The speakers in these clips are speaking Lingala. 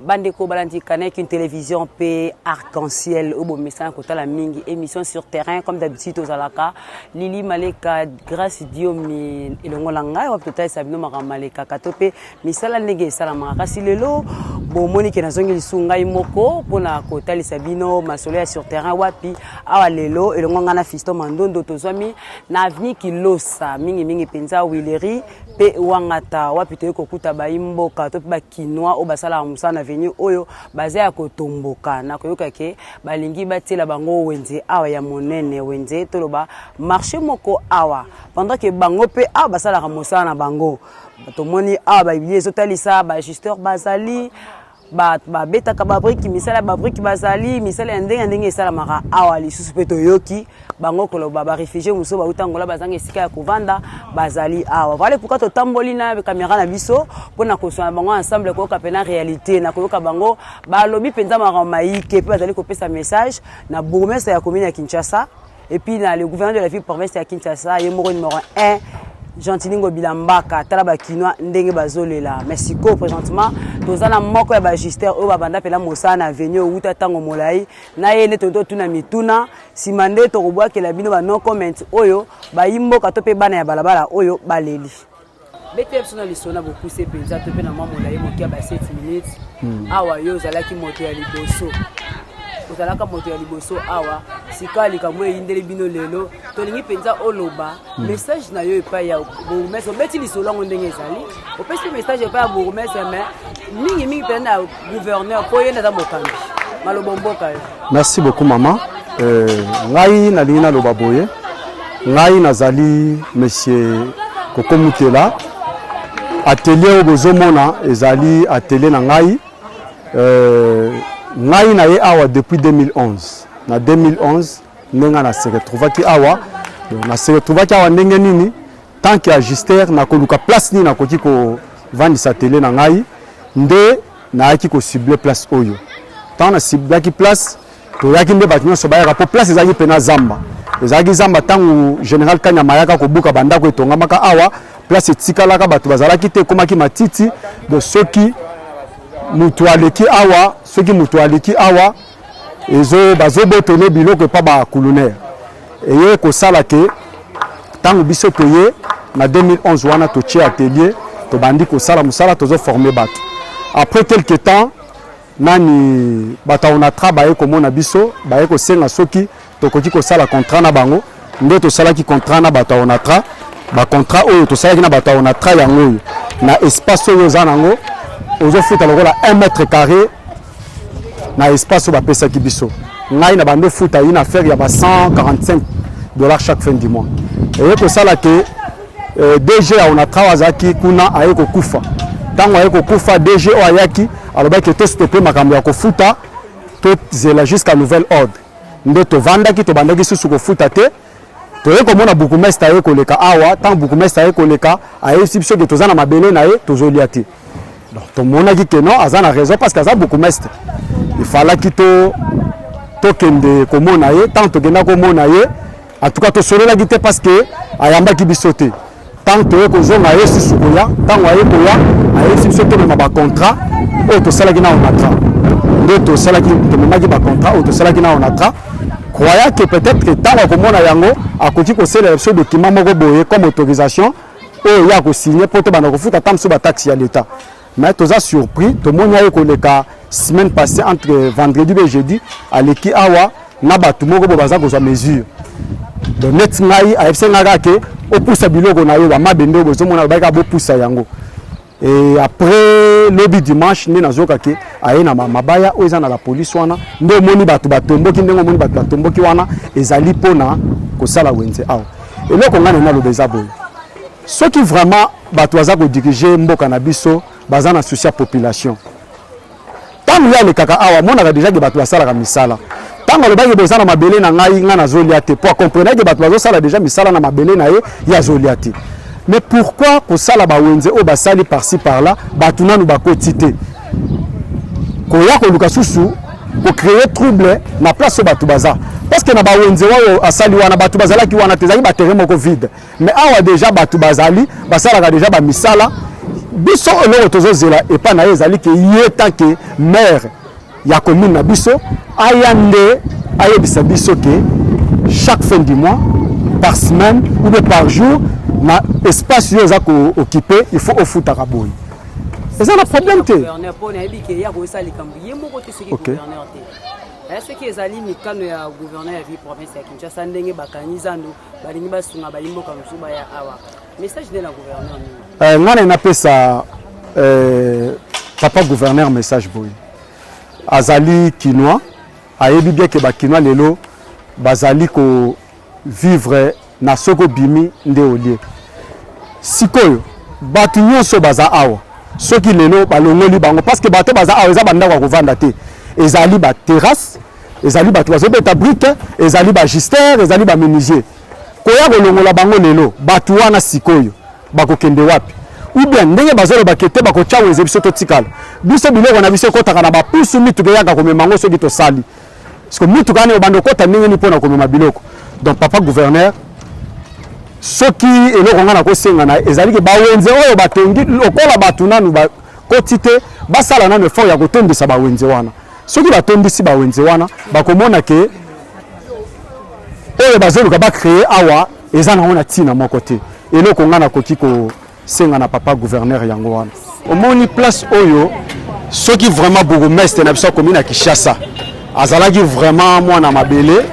Bandeko balandi kanek une télévision P arc-en-ciel au bon message côté la mingi émission sur terrain comme d'habitude aux alaka Lili Maleka grâce Diomi elongolanga wa peut-être sabino mara Maleka katope misala ndenge sala mara kasi lelo bo monique na zongi lisunga imoko pona kota li sabino masolo sur terrain wapi awa lelo elongonga na fisto mandondo tozwami na avenue kilosa mingi penza wileri pe wangata wapi to kokuta ba imboka to ba kinwa o basala musana avenue oyo baza ya kotomboka na koyoka ke balingi batela bango wenze awa ya monene wenze toloba marché moko awa pendant que bango pe awa basala musana bango batomoni awa ba biyezo talisa ba ajusteur bazali ba beta ka ba brique misala ba brique bazali misala ndenge sala maka awa lisusu pe toyoki bango koloba ba réfugié muso ba utangola bazanga esika ya kovanda bazali awa vale pourquoi to tamboli na caméra na biso pona ko so bango ensemble ko ka pena réalité na ko ka bango ba lobi penza mara maïke pe bazali ko pesa message na bourgmestre ya commune ya Kinshasa et puis na le gouverneur de la ville province ya Kinshasa yemoro numéro 1 Gentilingo Bilambaka talaba kinwa ndenge bazolela Mexico présentement tozana moko ya bagister o babanda pela mosana avenue uta tango molai na yene tonto tuna mituna simande to robwa ke la bino ba no comment oyo ba imboka to pe bana ya balabala oyo baleli bete persona lisona beaucoup c'est penza to pe na molai mokia ba 7 minutes awa yo zalaki moto ya liboso ozalaka moto ya liboso awa sikali kamwe indele bino lelo tolingi penza oloba message na yo epa ya bourgmestre beti lisolongo ndenge ezali opesi message epa ya bourgmestre mais mingi pena gouverneur po yenda za mokambi malobo mboka yo. Merci beaucoup maman. Ngai na lina loba boye ngai nazali monsieur Kokomukela atelier obozomona ezali atelier na ngai ngai na ye awa depuis 2011 na 2011 nenga na se retrouvaki awa na se retrouvaki awa ndenge nini tant que ajuster na koluka place ni na koki ko vandisa télé na ngai nde na aki ko cibler place oyo tant na ciblaki place to yaki nde batinyo so ba rapport place ezaki pena zamba ezaki zamba tangu général Kanyama yaka ko buka bandako etonga maka awa place etikalaka bato bazalaki te komaki matiti de soki mutualeki awa soki mutualeki awa ezo bazobotone biloko pa ba colonel eye ko sala ke tangu biso toye na 2011 wana to tie atelier to bandi ko sala musala tozo former bato après quelque temps nani bata on a travaillé comme na biso ba ko senga soki to koki ko sala contrat na bango nde to sala ki contrat na bata on a tra ba contrat oyo to sala ki na bata on a tra yango na espace oyo zanango ozo futa lokola 1 mètre carré na espace ba pesa ki biso ngai na bando futa une affaire ya ba $145 chaque fin du mois et ko sala ke DG on a travaillé kuna ayeko kufa tango ayeko kufa DG o ayaki aloba ke to stopper makambo ya ko futa to zela jusqu'à nouvel ordre ndo to vanda ki to bandaki susu ko futa te to yeko mona bourgmestre ayeko leka awa tant bourgmestre ayeko leka ayesi biso ke tozana mabele na ye tozoliati. Donc, tout le monde a dit que non, il a raison parce qu'il y a beaucoup de mestres. Il fallait qu'il y ait comme on a eu, tant que comme on a eu, en tout cas, tout le monde a dit parce que il y a un qui bisoté. Tant que on a eu ce soukoya, tant qu'on a eu ce soukoya, on a un contrat, ou tout ça qui n'a pas de tout ça qui n'a pas de contrat, ou tout ça qui n'a pas de croyant que peut-être que tant qu'on a eu, à côté de ce document comme autorisation, il y a signé pour te faire un taxi à l'État. Mais tu as surpris, tout le monde a eu la semaine passée entre vendredi et jeudi, à l'équipe Awa, n'a tout le monde a eu mesure. Donc, net ngai AFC Nagake, au pouce à Bilo, on a eu la mabendo, on a eu un pouce à Yango. Et après le dimanche, nous avons eu à Mabaya, où ils ont la police, nous avons eu batombo qui nous batombo qui wana, et zali pona, ko sala wenze awa. Et là, on a eu le désabonné. Ceux qui vraiment batouaza ko diriger mboka na biso baza na souci ya population tant ya le kaka awa mona déjà que batouaza sala ka misala tant le bagi bezana mabele na ngai nga na zoliate pour comprendre que batouaza sala déjà misala na mabele na ye ya zoliate mais pourquoi ko sala ba wenze o basali par-ci par-là batuna nu ba quotité ko ya ko luka susu ko créer trouble na place batu baza parce que na ba wenze wa asali wana batu bazala ki wana tezali ba terrain moko vide mais awa déjà batu bazali basala ka déjà ba misala biso oloko tozozela epa na ye ezali ke ye tant que maire ya commune na biso aya nde ayebisa biso ke chaque fin du mois par semaine ou bien par jour na espace yo eza occupé il faut ofutaka boye eza na problème te. Ok. Est-ce que les alliés mikano ya gouverneur ya ville province ya Kinshasa ndenge bakanisa ndo balingi basunga balimbo comme suba ya awa message de la gouverneur ngana na pesa papa gouverneur message boy azali kinois ayebi bien que ba kinois lelo bazali ko vivre na soko bimi nde olie sikoyo batu nyonso baza awa soki lelo balongoli bango parce que bato baza awa eza banda kwa kovanda te ezali ba terrasse ezali bato bazobeta brique ezali ba gister ezali ba menuisier koya kolongola bango lelo bato wana sikoyo bakokende wapi ou bien ndenge bazolo bakete bakocha weze biso to tikala biso biloko na biso kotaka na bapusu mituka yaka komema ngo soki to sali parce que mituka ne bando kota ndenge ni pona komema biloko donc papa gouverneur soki eloko ngana ko senga na ezali ke bawenze oyo batongi lokola bato nanu ba kotite basala na effort ya kotondisa bawenze wana soki batondisi bawenze wana bakomona ke oyo bazoluka ba créer awa eza na wana tina moko te eloko ngana koki ko senga na papa gouverneur yango wana omoni place oyo soki vraiment bourgmestre na biso commune ya Kinshasa azalaki vraiment mwana mabele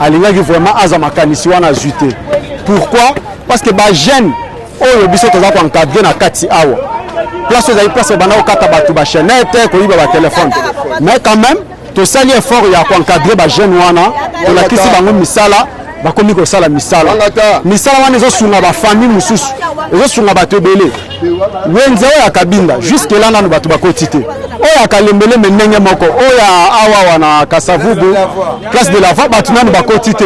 alingaki vraiment aza makanisi wana azuté pourquoi parce que ba jeune oyo biso toza ko encadrer na kati awa place oyo place bana okata batu ba chaînette ko yiba ba téléphone mais quand même to sali effort ya ko encadrer ba jeune wana to la kisi bango misala bakomi ko sala misala wana ezo sunga ba famille mususu ezo sunga bato ebele wenze oyo akabinda jusque là nanu bato bakotite oyo akalembele menenge moko oyo awa wana Kasavubu place de la voie bato nanu bakotite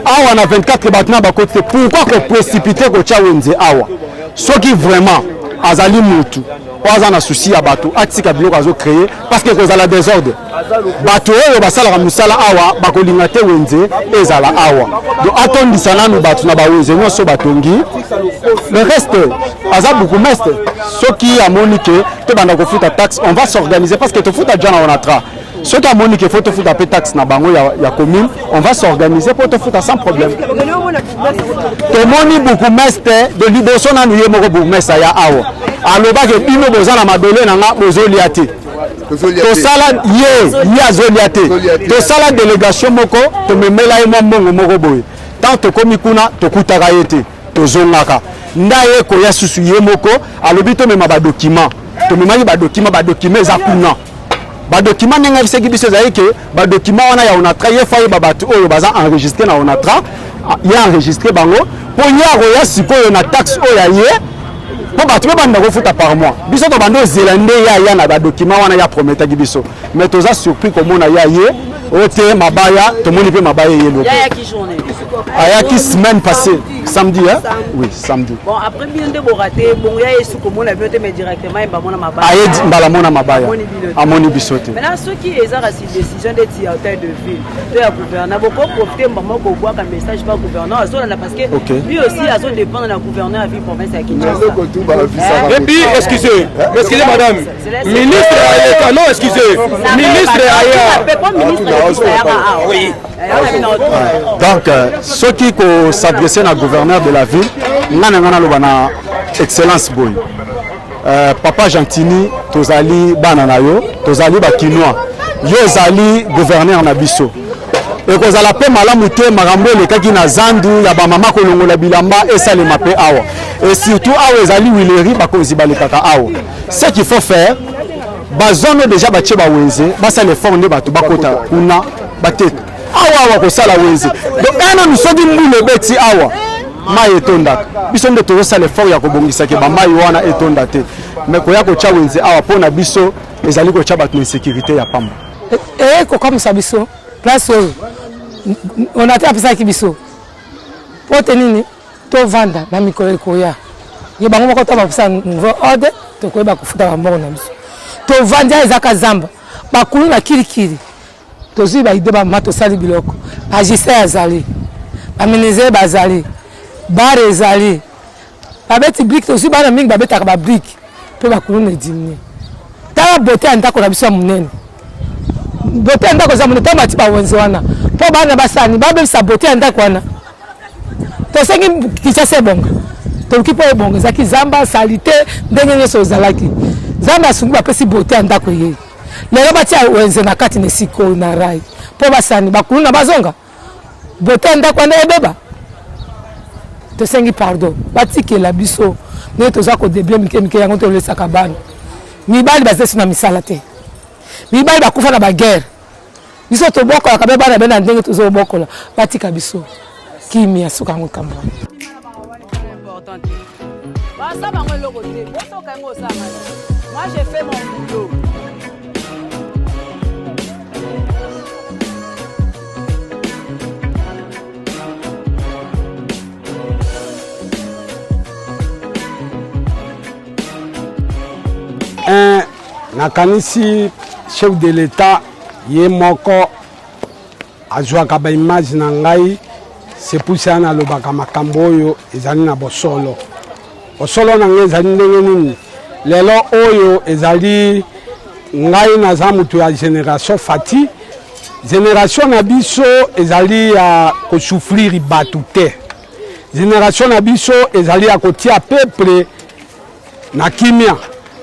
awa na 24 bato nanu bakotite pourquoi ko précipiter ko cha wenze awa soki vraiment azali mutu oza na souci ya bato atika biloko azo créer parce que kozala désordre bato oyo basalaka musala awa bakolinga te wenze ezala awa donc atondisa nanu bato na bawenze nyonso batongi le reste aza bourgmestre soki amoni ke tobanda kofuta taxe on va s'organiser parce que tofuta déjà na onatra soki amoni ke faut tofuta pe taxe na bango ya commune on va s'organiser pour tofuta sans problème tomoni bourgmestre de liboso nanu ye moko bourgmestre ya awa alobaki bino bozala mabele na nga bozolia te tosala ye azolia te tosala délégation moko tomemela ye mwa mbongo moko boye tant tokomi kuna tokutaka ye te tozongaka nda ye koya susu ye moko alobi tomema badokima tomemaki badokima eza kuna badokima ndenge biseki biso ezali ke badokima wana ya onatra ye fa yeba bato oyo baza enregistré na onatra ye enregistré bango mpo ye akoya sikoyo na taxe oyo ya ye po bato pe banda kofuta par mois biso to bando ozela nde ya na badokima wana ya prometaki biso mais toza surpris komona ya ye ote mabaya tomoni pe mabaya ye loko ayaki semaine passée samedi hein oui samedi bon après bien de boraté bon ya yesu komona biote mais directement ba mona mabaya aye mbala mona mabaya amoni biso te maintenant ceux qui ezara si décision de tiateur de ville to ya gouverneur beaucoup profiter maman ko voir un message par gouverneur azona parce que lui aussi azo dépendre na gouverneur à ville province ya Kinshasa. Et puis excusez madame ministre Ayeka non excusez ministre Ayeka oui. Donc ceux qui s'adressaient à gouverneur de la ville ngana lobana excellence boy papa Gentini tozali bana na yo tozali ba kinois yo zali gouverneur na biso et kozala pe malamu te makambo elekaki na zandu ya ba mama kolongola bilamba esalema pe awa et surtout awa ezali wileri bakozi balekaka awa ce qu'il faut faire bazono déjà batie bawenze basala effort nde bato bakota kuna bateka awa kosala wenze donc ena misoki mbula ebeti awa mai etondaka biso nde tozosala effort ya kobongisaki bamai wana etonda te mais koya kotia wenze awa mpona biso ezali kotia bato na insécurité ya pamba kokomisa biso place oyo ona te apesaki biso po te nini tovanda na mikolo ekoya ye bango moko to bapesa nouveau ordre tokoyeba kofuta bambongo na biso tovandi ezaka zamba bakulu na kilikili tozwi baide bamama tosali biloko bagister azali bamenezer bazali bar ezali babeti brike tozwi bana mingi babetaka babrike pe bakulu na diminuer ta beauté anda ko na biso munene beauté anda ko za munene to mati ba wenze wana po bana basani ba be sa beauté anda ko wana to sengi kichase bonga to kipo bonga za kizamba salite ndenge nyeso zalaki zamba sungu ba pesi beauté anda ko ye lelo bati wenze na kati ne siko na rai po basani bakulu na bazonga beauté anda ko na ebeba to sengi pardon batiki la biso ne to za ko debie mike yango to lesa kabana mibali bazesi na misala te mibali bakufa na baguerre biso to bokola kabe bana bena ndenge to zo bokola batika biso kimia suka ngokamba basa bango loko te boso kango sanga moi j'ai fait mon boulot. Nakanisi chef de l'État ye moko azwaka ba image na ngai c'est pour ça na lobaka makambo oyo ezali na bosolo na ngai ezali ndenge nini lelo oyo ezali ngai naza mutu ya génération fati génération na biso ezali ya kosouffrir batu te génération na biso ezali ya kotia peuple na kimia.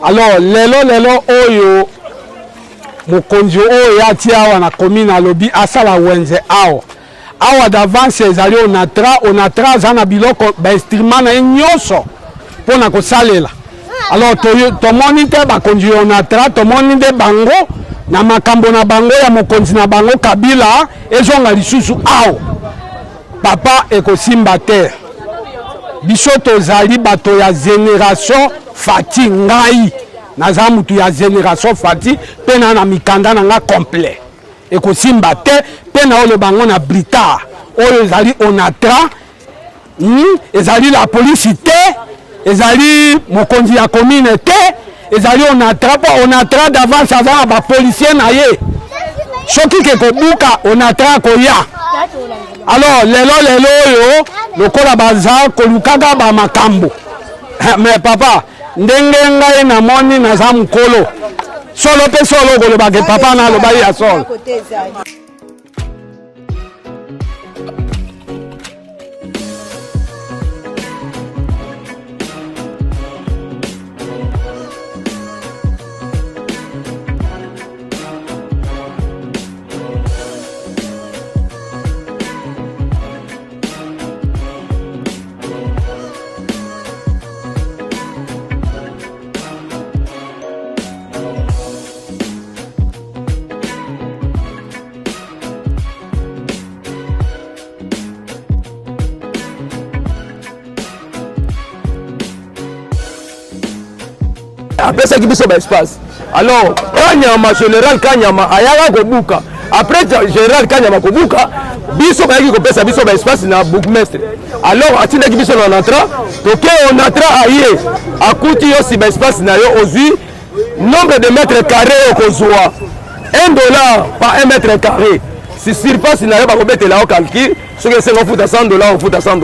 Alors, lelo oyo mokonzi oyo yati awa na commune alobi asala wenze awa d'avance ezali onatra za na biloko ba instrument na nyonso pona kosalela. Alors tomoni te bakonzi onatra tomoni de bango na makambo na bango ya mokonzi na bango Kabila ezonga lisusu awa papa ekosimba te biso tozali bato ya génération fati ngai naza mutu ya génération fati pe na mikanda na nga complet ekosimba te pe na ole bango na brita oyo ezali onatra ezali la police te ezali mokonzi ya commune te ezali onatra d'avance aza na bapolisier na ye soki ke kobuka onatra koya. Alors lelo oyo lokola baza kolukaka ba makambo mais papa ndenge ngai na moni naza mukolo solo pe solo kolobake papa na lobai ya solo. Après ça qui biso ba espace. Alors Kanyama général Kanyama ayaka kobuka. Après général Kanyama kobuka biso ba yaki kopesa biso ba espace na bourgmestre. Alors atina ki biso na entra toke on entra aye akuti yo si ba espace na yo ozui nombre de mètres carrés okozwa $1 par 1 mètre carré. Si surpasse na yo ba kobetela au calcul ce que c'est on fout à $100 on fout à $100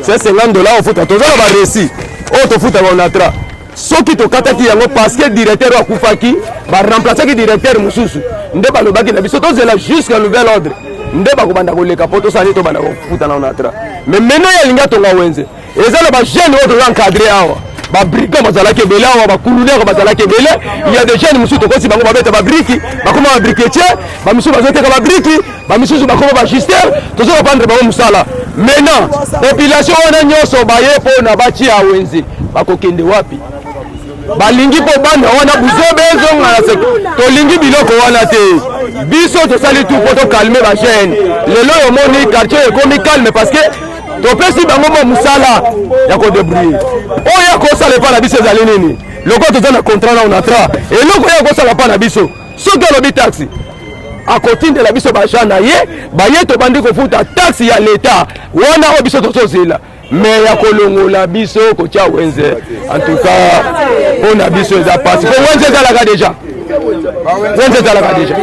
c'est $50 on fout à toza ba récit o to fout à on entra. Soki to kataki yango parce que directeur akufaki ba remplacer ki directeur mususu nde balobaki na biso to zela jusqu'à nouvel ordre nde bakobanda koleka poto sali to banda kofuta na onatra mais maintenant ya linga to ngawenze ezala ba jeune oto encadré awa ba brigand bazalaki ebele awa ba kulunero bazalaki ebele il y a des jeunes mususu to kosi bango babeta ba briki bakoma ba briquetier ba mususu bazoteka ba briki ba mususu bakoma ba gister to zo prendre ba musala maintenant population wana nyoso baye po na bachi ya wenze bakokende wapi balingi po bana wana buzobe ezonga na seko tolingi biloko wana te biso tosali tout pour to calmer ba jeune lelo yo moni quartier ekomi calme parce que topesi bango mo musala ya ko débrouiller oya ko sala pa na biso ezali nini loko toza na contrat na onatra eloko ya ko sala pa na biso soki alobi taxi akotindela biso ba jeune na ye baye to bandi kofuta taxi ya l'état wana o biso tozozela mais ya kolongola biso kotia wenze en tout cas on a biso za passe ko wenze za la déjà wenze ezalaka déjà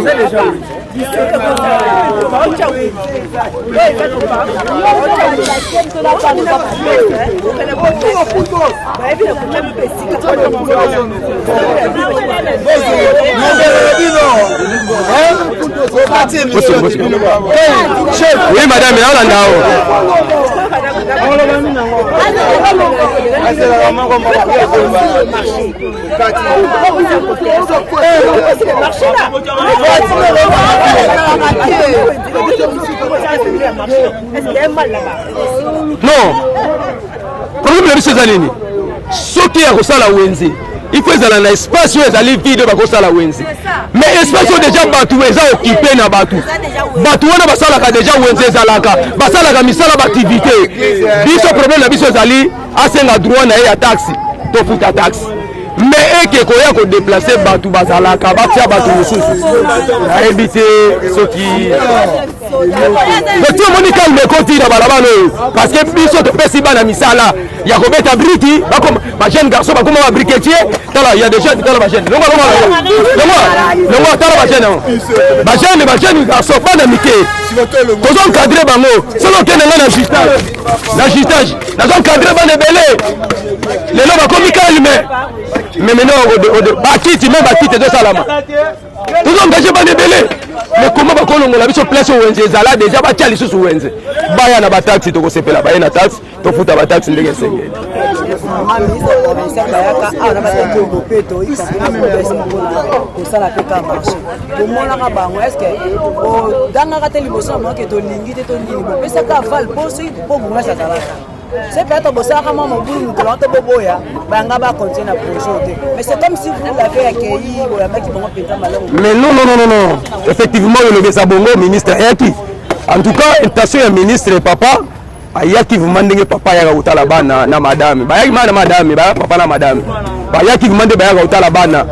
oui madame naolanda non problème na biso eza nini soki ya kosala wenze il faut ezala na espace oyo ezali vide bakosala wenze mais espace oyo deja bato eza occupé na bato wana basalaka deja wenze ezalaka basalaka misala baaktivité biso problème na biso ezali asenga droit na ye ya taxe tofuta taxe mais ekeko ya kodeplace bato bazalaka batia bato mosusu nayebi te soki boti omoni kalme ekoti na balabala oyo parce que biso topesi bana misala ya kobeta briki bajeune garçon bakoma babriketier tala ya des jeunes tala bajeune longo tala bajeune garçon bana mike tozoncadre bango soki okende nga na justage nazoncadre bana ebele lelo bakomi kalme mais maintenant bakiti même bakiti ezosalama tozoengage bana ebele mais comment bakolongola biso place wenze ezala déjà batia lisusu wenze baya na bataxi tokosepela baye na taxi tofuta bataxi ndenge esengeli tomonaka bango estce odangaka te liboso na bango ke tolingi te tonini bopesaka val po bungasi azalaka c'est peut-être bosaka mwa mobulu mokolo to boboya banga bacontinue na projet te mais c'est comme si vous l'avez accueilli boyambaki bango mpenza malamu mais non effectivement olobesa bongo ministre ayaki en tout cas intention ya ministre papa ayaki vraiment ndenge papa ayaka kotala bana na madame bayaki mana madame bayaka papa na madame bayaki vraiment nde bayaka kotala bana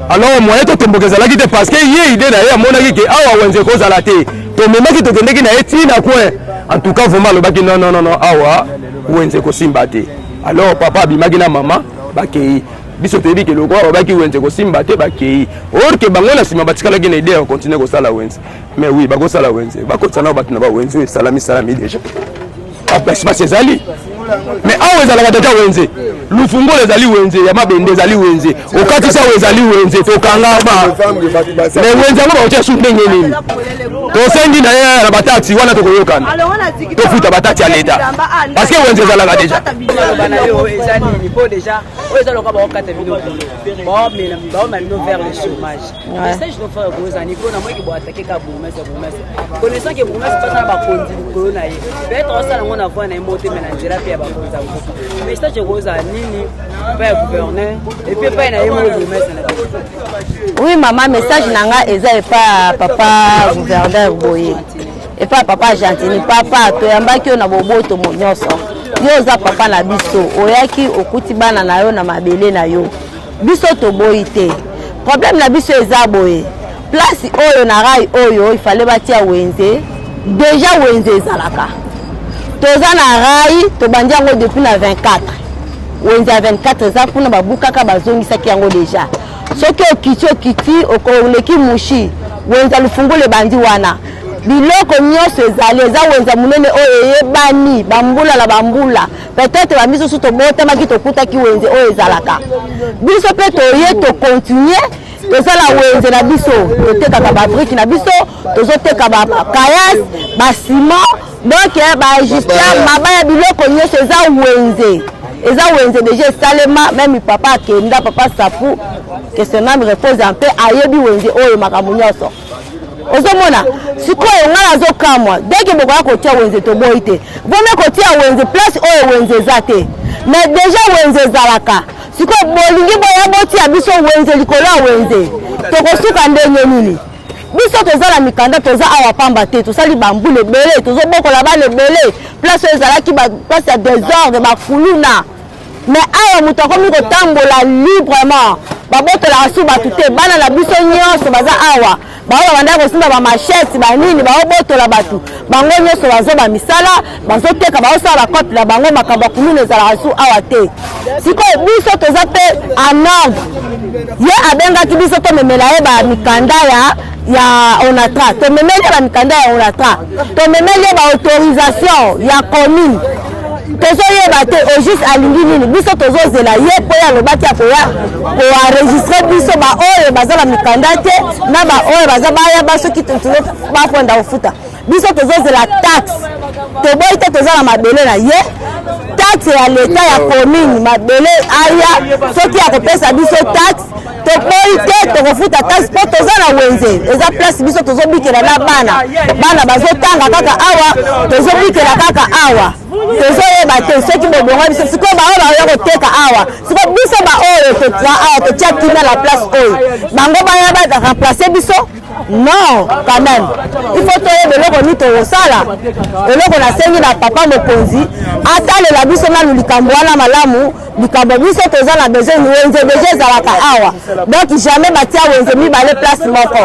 alors moyen totomboka ezalaki te parce que ye ide na ye amonaki ke awa wenze kozala te tomemaki tokendeki na ye ntina coin en tout cas vraiment alobaki non awa wenze kosimba te alors papa abimaki na mama bakei biso toyebi ke loko babaki wenze kosimba te bakei or ke bango na nsima batikalaki na ide ya kocontinue kosala wenze mais oui bakosala wenze bakotisa bato na bawenze oyo esalami déjà espace ezali mais awa ezalaka deja wenze lufungolo ezali wenze ya mabende ezali wenze okatisa oyo ezali wenze tokangama mais wenze yango bakotia su ndenge nini tosengi na ye na bataxi wana tokoyokana tofuta bataxi ya leta parce que wenze ezalaka deja connaissant que bourgmestre passe na bakondi likolo na ye peut-être osala ngo na voie na ye mbote me na nzela mpe ya bakonzi ya mosusu mais stage ekozala nini mpe ya gouverneur epuis epai na ye moko bourgmestre na oui mama message na nga eza epa papa gouverneur boye epa papa gentini papa toyambaki yo na boboto nyonso yo oza papa na biso oyaki okuti bana na yo na mabele na yo biso toboyi te problème na biso eza boye place oyo na rai oyo ifale batia wenze déjà wenze ezalaka toza na rai tobandi yango depuis na 24 wenze ya 24 eza kuna babukaka bazongisaki yango déjà soki okiti okoleki mushi wenze lufungule bandi wana biloko nyonso ezali eza wenze munene oyo eyebani bambula na bambula peut-être bamiso su tobotamaki tokutaki wenze oyo ezalaka biso mpe toye tocontinue tozala wenze na biso totekaka babriki na biso tozoteka bakayas basima donc baajuster mabaya biloko nyonso eza wenze déjà esalema même papa akenda papa sapu que son âme repose en paix ayebi wenze oyo makambo nyonso ozomona sikoyo nga nazokamwa deke bokoya kotia wenze toboyi te vome kotia wenze place oyo wenze eza te mais déjà wenze ezalaka sikoyo bolingi boya botia biso wenze likolo ya wenze tokosuka ndenge nini biso toza na mikanda toza awa pamba te tosali bambula ebele tozobokola bana ebele place oyo ezalaki place ya désordre bakuluna mais awa moto akomi kotambola librement babotola su batu te bana na biso nyonso baza awa bao banda kosimba ba machette ba nini bao botola batu bango nyonso bazo ba misala bazo teka bao sa ba kopi la bango makamba kumune za la su awa te siko biso toza pe anord ye abenga ki biso to memela ye ba mikanda ya onatra to memela ba mikanda ya onatra to memela ba autorisation ya commune tozo yeba te au juste alingi nini biso tozo zela ye po ya lobaki ya ko enregistrer biso ba oyo baza ba mikanda te na ba oyo baza baya baso ki tozo ba fonda ofuta biso tozo zela taxe to boy te toza na mabele na ye taxe ya leta ya commune mabele aya soki ya kopesa biso taxe to boy te to kofuta taxe po toza na wenze eza place biso tozo bikela na bana bazo tanga kaka awa tozo bikela kaka awa tozo yeba te soki bobonga biso siko ba oyo ba koteka awa siko biso ba oyo to tra awa to tia kina la place oyo bango baya ba remplacer biso non quand même il faut to yeba loko ni to sala eloko na sengi na papa mokonzi atale la biso na likambo wana malamu likambo biso toza na besoin ni wenze besoin zalaka awa donc jamais batia wenze mi bale place moko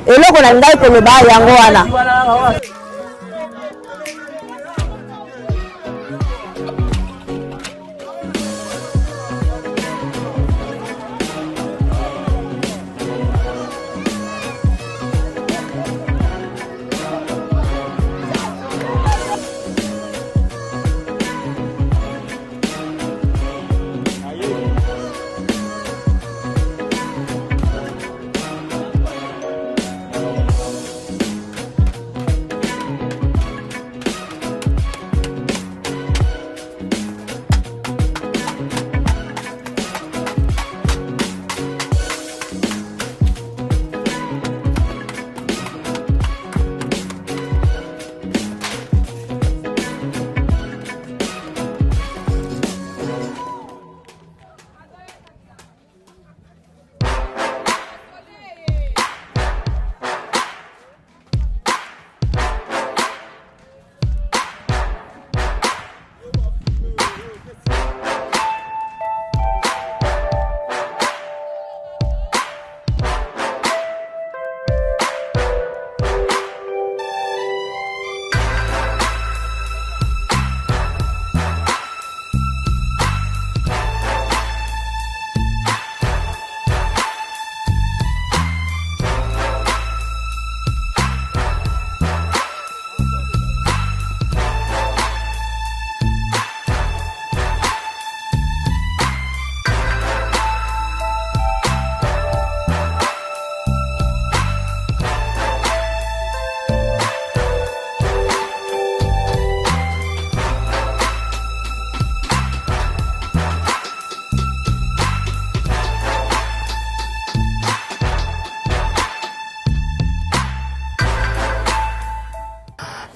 eloko na ngai ko loba yango wana.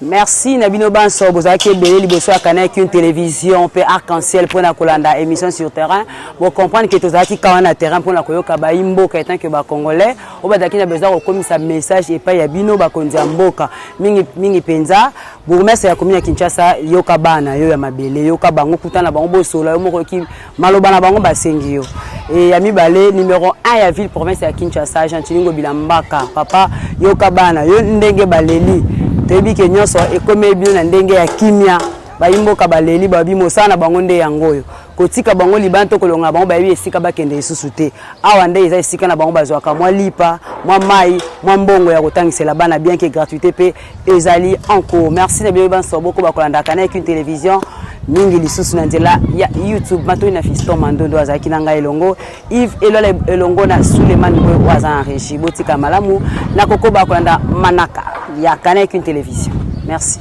Merci Nabino Banso, vous avez belé liboso akana une télévision pe arc-en-ciel pour na kolanda émission sur terrain. Vous comprenez que tous aki kawana na terrain pour na koyoka ba imboka étant que ba congolais, o ba dakina besoin ko komisa message et pas ya bino ba konza mboka. Mingi penza, bourgmestre ya commune ya Kinshasa yoka bana yo ya mabele, yoka bango kutana bango bosola yo moko ki maloba na bango ba sengi yo. Et ya mibale numéro 1 ya ville province ya Kinshasa, Jean Chilingo Bilambaka, papa yoka bana yo ndenge baleli. Tebi ke nyonso ekome bino na ndenge ya kimia bayimboka baleli babimo sana bango nde yangoyo kotika bango libanto kolonga bango bayebi esika bakende isusu te awa nde eza esika na bango bazwaka mwa lipa mwa mai mwa mbongo ya kotangisela bana bien que gratuité pe ezali en cours. Merci na bino banso boko bakolanda kana avec une télévision mingi lisusu na nzela ya YouTube matoi na Fiston Mandondo azaki na ngai elongo Yves elongo na Suleiman Boy wazan régie botika malamu na koko bakolanda manaka ya kana avec une télévision. Merci.